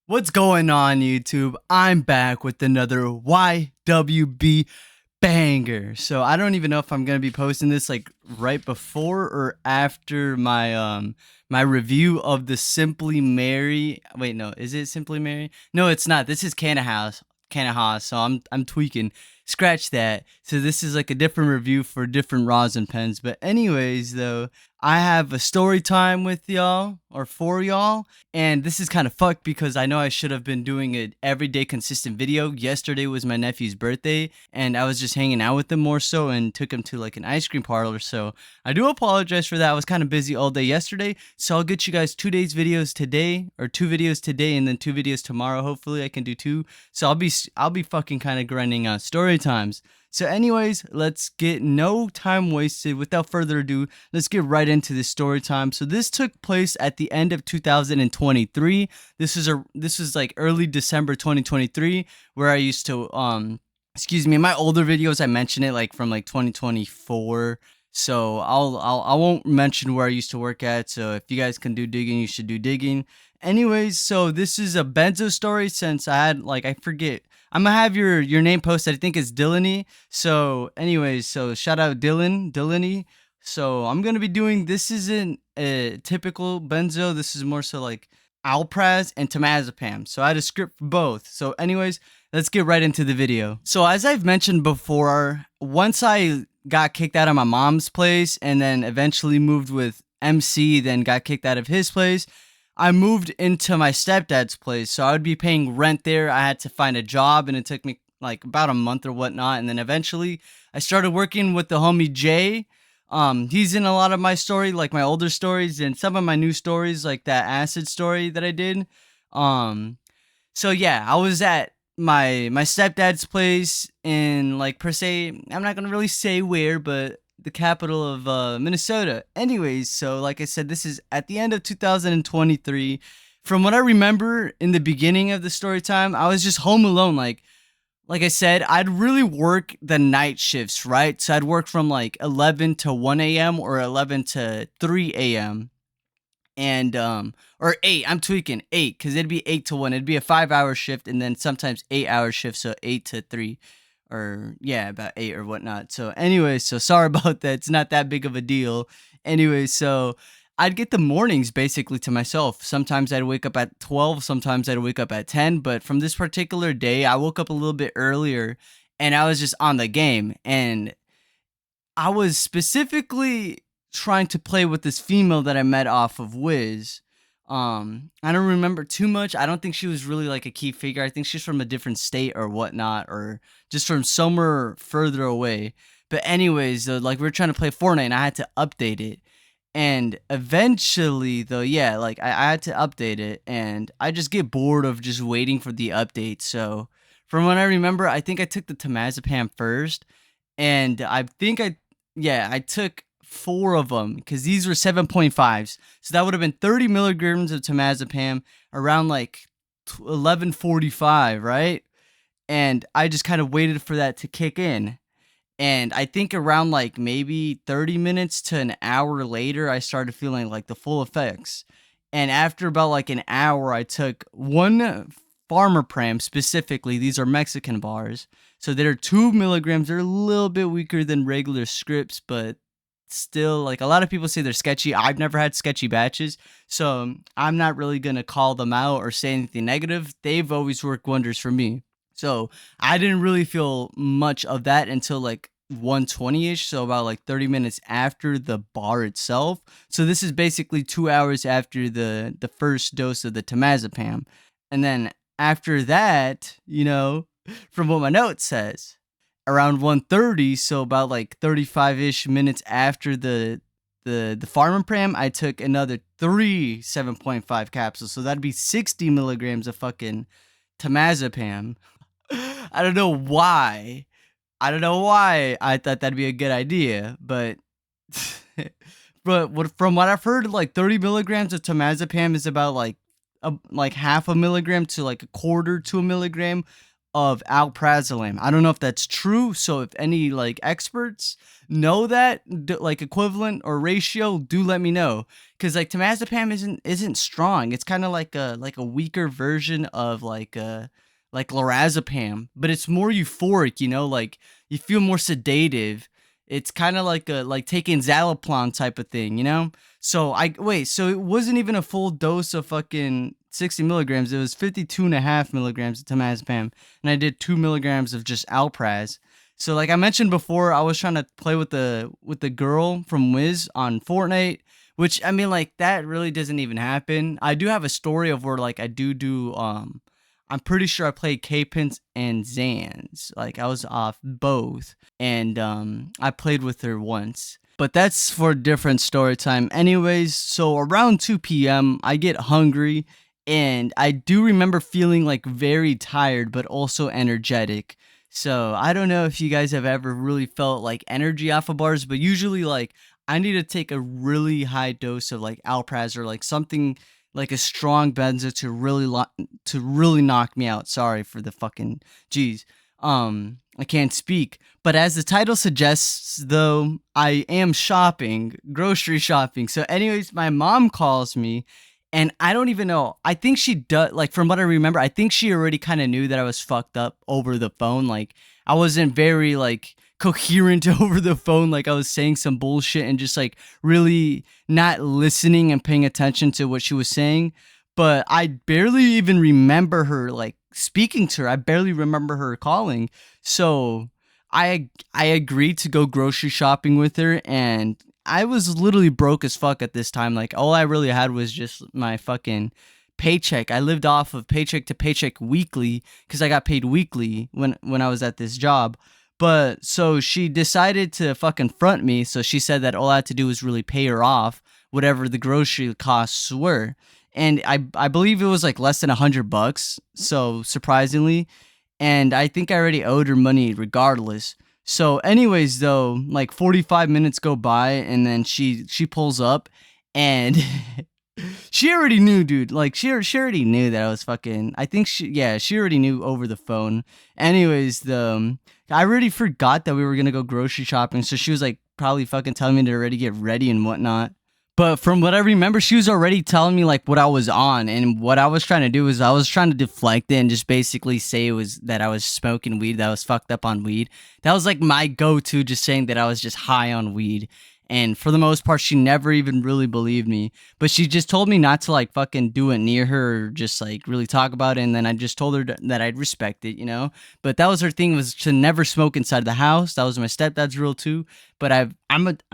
What's going on, YouTube? I'm back with another YWB banger. So I don't even know if I'm gonna be posting this like right before or after my review of the Simply Mary. Wait, no, is it Simply Mary? No, it's not. This is Canna House. So I'm tweaking. Scratch that. So this is like a different review for different rosin pens. But anyways, though, I have a story time with y'all or for y'all. And this is kind of fucked because I know I should have been doing an everyday consistent video. Yesterday was my nephew's birthday and I was just hanging out with him more so and took him to like an ice cream parlor. So I do apologize for that. I was kind of busy all day yesterday. So I'll get you guys 2 days videos today or 2 videos today and then 2 videos tomorrow. Hopefully I can do two. So I'll be fucking kind of grinding out story times. So anyways, let's get no time wasted. Without further ado, let's get right into this story time. So this took place at the end of 2023. This was like early December 2023 where I used to excuse me, in my older videos I mention it like from like 2024. So I won't mention where I used to work at. So if you guys can do digging, you should do digging. Anyways, so this is a Benzo story since I had like I forget. I'm gonna have your name posted. I think it's Dillany. So, anyways, so shout out Dillany. So I'm gonna be doing this isn't a typical benzo. This is more so like Alpraz and Temazepam. So I had a script for both. So, anyways, let's get right into the video. So as I've mentioned before, once I got kicked out of my mom's place and then eventually moved with MC, then got kicked out of his place. I moved into my stepdad's place, so I would be paying rent there. I had to find a job, and it took me like about a month or whatnot. And then eventually, I started working with the homie Jay. He's in a lot of my story, like my older stories, and some of my new stories, like that acid story that I did. Um, so yeah, I was at my stepdad's place in like per se. I'm not gonna really say where, but the capital of Minnesota. Anyways, so like I said, this is at the end of 2023. From what I remember in the beginning of the story time, I was just home alone. Like I said, I'd really work the night shifts, right? So I'd work from like 11 to 1 a.m. or 11 to 3 a.m. and or 8. I'm tweaking 8 because it'd be 8 to 1. It'd be a 5-hour shift and then sometimes 8-hour shift, so 8 to 3 or yeah, about 8 or whatnot. So anyway, so sorry about that. It's not that big of a deal. Anyway, so I'd get the mornings basically to myself. Sometimes I'd wake up at 12, sometimes I'd wake up at 10, but from this particular day, I woke up a little bit earlier and I was just on the game and I was specifically trying to play with this female that I met off of Wiz. I don't remember too much. I don't think she was really like a key figure. I think she's from a different state or whatnot, or just from somewhere further away. But anyways, though, like we were trying to play Fortnite, and I had to update it. And eventually, though, yeah, like I had to update it, and I just get bored of just waiting for the update. So, from what I remember, I think I took the Temazepam first, and I took four of them because these were 7.5s. So that would have been 30 milligrams of temazepam around like 11:45, right? And I just kind of waited for that to kick in. And I think around like maybe 30 minutes to an hour later, I started feeling like the full effects. And after about like an hour, I took one Farmer Pram specifically. These are Mexican bars. So they're 2 milligrams. They're a little bit weaker than regular scripts, but still, like a lot of people say they're sketchy. I've never had sketchy batches, so I'm not really gonna call them out or say anything negative. They've always worked wonders for me. So I didn't really feel much of that until like 120-ish, so about like 30 minutes after the bar itself. So this is basically 2 hours after the first dose of the temazepam. And then after that, from what my note says, around 1:30, so about like 35-ish minutes after the Farmer Pram, I took another 7.5 capsules. So that'd be 60 milligrams of fucking temazepam. I don't know why. I thought that'd be a good idea, but from what I've heard, like 30 milligrams of temazepam is about like half a milligram to like a quarter to a milligram of alprazolam. I don't know if that's true. So if any like experts know that like equivalent or ratio, do let me know. Cause like temazepam isn't strong. It's kind of like a weaker version of like lorazepam, but it's more euphoric. You know, like you feel more sedative. It's kind of like a like taking Zaloplan type of thing. You know. So I wait. So it wasn't even a full dose of fucking 60 milligrams. It was 52.5 milligrams of temazepam, and I did 2 milligrams of just Alpraz. So like I mentioned before, I was trying to play with the girl from Wiz on Fortnite, which I mean like that really doesn't even happen. I do have a story of where like I do I'm pretty sure I played K-Pins and Zans. Like I was off both, and I played with her once. But that's for a different story time. Anyways, so around 2 p.m., I get hungry, and I do remember feeling like very tired, but also energetic. So I don't know if you guys have ever really felt like energy off of bars, but usually like I need to take a really high dose of like Alpraz or like something like a strong benzo to to really knock me out. Sorry for the fucking geez. I can't speak. But as the title suggests, though, I am shopping, grocery shopping. So, anyways, my mom calls me, and I don't even know. I think she does. Like from what I remember, I think she already kind of knew that I was fucked up over the phone. Like I wasn't very like coherent over the phone. Like I was saying some bullshit and just like really not listening and paying attention to what she was saying. But I barely even remember her like speaking to her. I barely remember her calling. So I agreed to go grocery shopping with her, and I was literally broke as fuck at this time. Like all I really had was just my fucking paycheck. I lived off of paycheck to paycheck weekly because I got paid weekly when I was at this job. But so she decided to fucking front me. So she said that all I had to do was really pay her off whatever the grocery costs were. And I believe it was like less than $100. So surprisingly, and I think I already owed her money regardless. So, anyways, though, like 45 minutes go by, and then she pulls up, and she already knew, dude. Like she already knew that I was fucking. I think she already knew over the phone. Anyways, I already forgot that we were gonna go grocery shopping, so she was like probably fucking telling me to already get ready and whatnot. But from what I remember, she was already telling me like what I was on, and what I was trying to do is I was trying to deflect it and just basically say it was that I was smoking weed, that I was fucked up on weed. That was like my go-to, just saying that I was just high on weed. And for the most part, she never even really believed me. But she just told me not to like fucking do it near her or just like really talk about it. And then I just told her that I'd respect it, you know. But that was her thing, was to never smoke inside the house. That was my stepdad's rule too. But I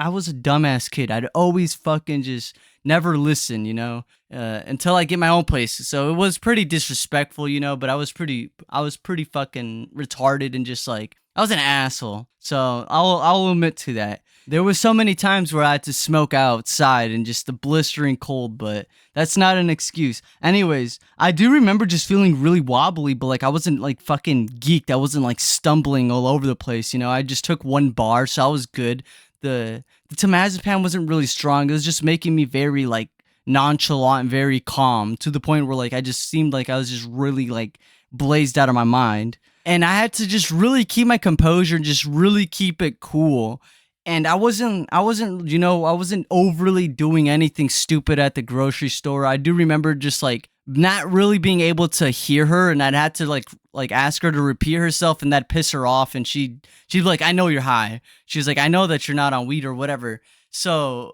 was a dumbass kid. I'd always fucking just never listen, you know, until I get my own place. So it was pretty disrespectful, you know. But I was pretty fucking retarded and just like I was an asshole. So I'll admit to that. There was so many times where I had to smoke outside and just the blistering cold, but that's not an excuse. Anyways, I do remember just feeling really wobbly, but like I wasn't like fucking geeked. I wasn't like stumbling all over the place, you know. I just took one bar, so I was good. The temazepam wasn't really strong. It was just making me very like nonchalant and very calm, to the point where like I just seemed like I was just really like blazed out of my mind. And I had to just really keep my composure and just really keep it cool. And I wasn't overly doing anything stupid at the grocery store. I do remember just like not really being able to hear her, and I'd had to like ask her to repeat herself, and that'd piss her off, and she'd be like, I know you're high. She's like, I know that you're not on weed or whatever. So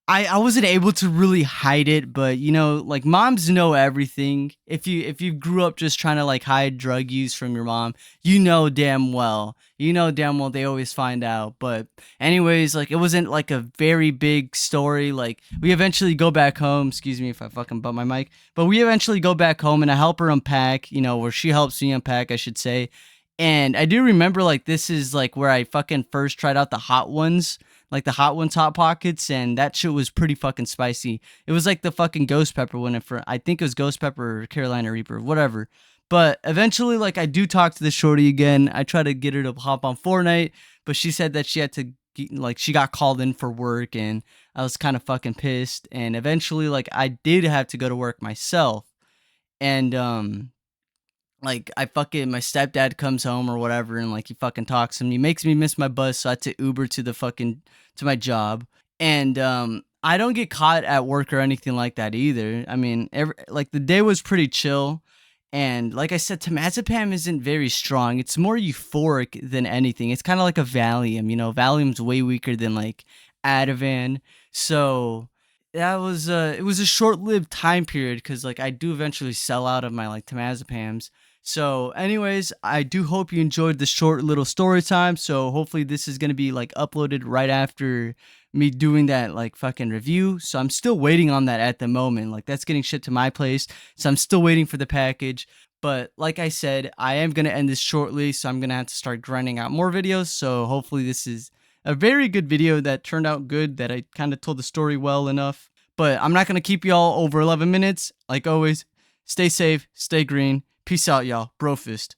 I wasn't able to really hide it, but you know, like moms know everything. If you grew up just trying to like hide drug use from your mom, you know damn well they always find out. But anyways, like it wasn't like a very big story. Like we eventually go back home. Excuse me if I fucking butt my mic, but we eventually go back home and I help her unpack. You know, where she helps me unpack, I should say. And I do remember like this is like where I fucking first tried out the hot ones, like the hot ones hot pockets, and that shit was pretty fucking spicy. It was like the fucking ghost pepper one, I think it was ghost pepper or Carolina Reaper, whatever. But eventually, like I do talk to the shorty again. I try to get her to hop on Fortnite, but she said that she had to like she got called in for work, and I was kind of fucking pissed. And eventually, like I did have to go to work myself, and Like I fucking my stepdad comes home or whatever, and like he fucking talks to me, makes me miss my bus, so I had to Uber to the fucking to my job. And I don't get caught at work or anything like that either. I mean, like the day was pretty chill. And like I said, temazepam isn't very strong. It's more euphoric than anything. It's kind of like a Valium. You know, Valium's way weaker than like Ativan. So that was it was a short-lived time period because like I do eventually sell out of my like temazepams. So, anyways, I do hope you enjoyed the short little story time. So, hopefully, this is gonna be like uploaded right after me doing that like fucking review. So, I'm still waiting on that at the moment. Like, that's getting shipped to my place. So, I'm still waiting for the package. But, like I said, I am gonna end this shortly. So, I'm gonna have to start grinding out more videos. So, hopefully, this is a very good video that turned out good, that I kind of told the story well enough. But I'm not gonna keep y'all over 11 minutes. Like always, stay safe, stay green. Peace out, y'all. Brofist.